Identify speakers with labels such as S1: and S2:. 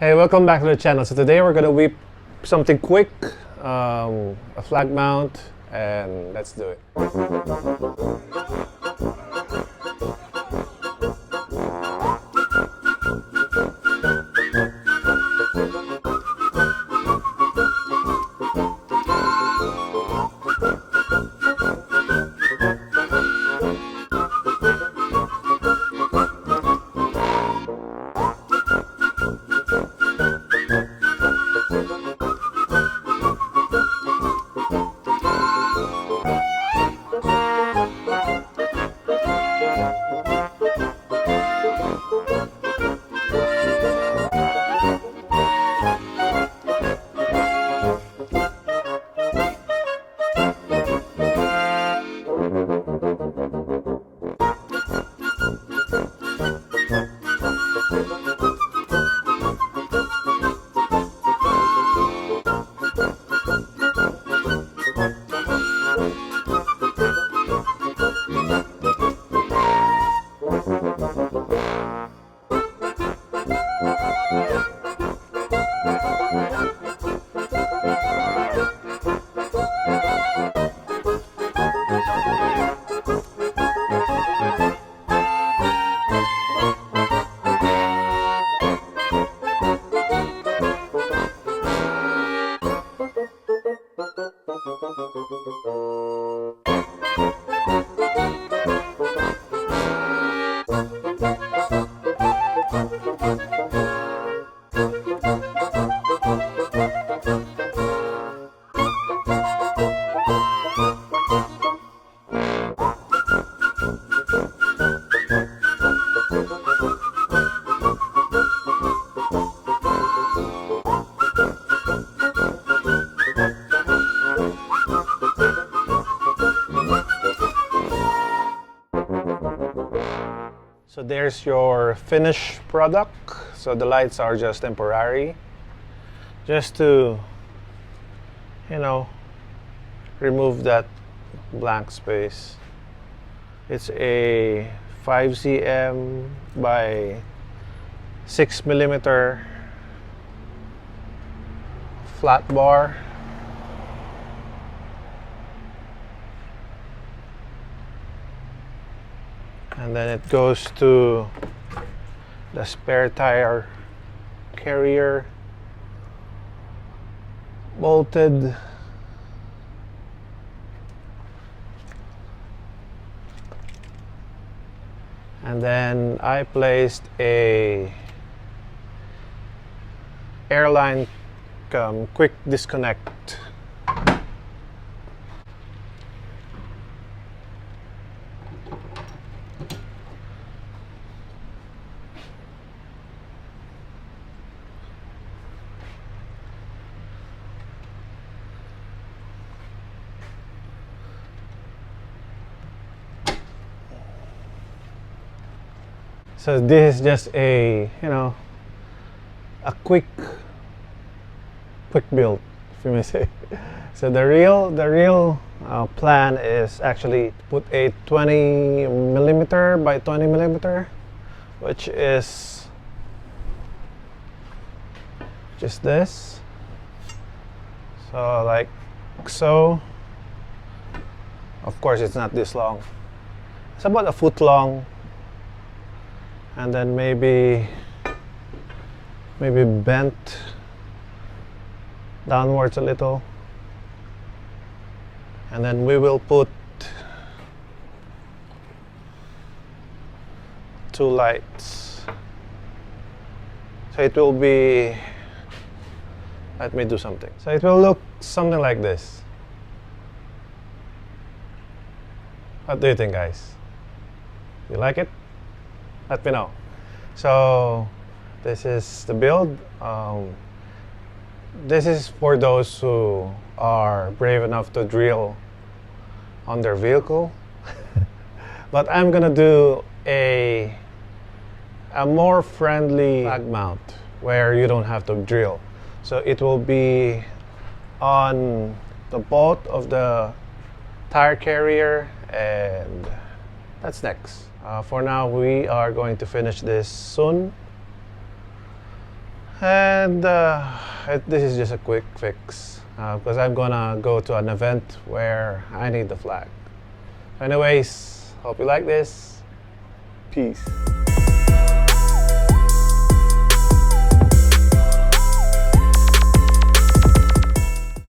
S1: Hey, welcome back to the channel. So today we're gonna whip something quick, a flag mount, and let's do it. So there's your finished product. So the lights are just temporary, just to, remove that blank space. It's a 5 cm by 6 millimeter flat bar. And then it goes to the spare tire carrier, bolted. And then I placed a airline quick disconnect. So this is just a quick build, if you may say. So the real plan is actually put a 20 millimeter by 20 millimeter, which is just this. So like so. Of course, it's not this long. It's about a foot long. And then maybe bent downwards a little, and then we will put 2 lights. So it will be, let me do something. So it will look something like this. What do you think, guys? You like it? Let me know. So this is the build. This is for those who are brave enough to drill on their vehicle. But I'm gonna do a more friendly flag mount where you don't have to drill. So it will be on the boat of the tire carrier, and that's next. For now, we are going to finish this soon, And this is just a quick fix because I'm gonna go to an event where I need the flag. Anyways, hope you like this. Peace.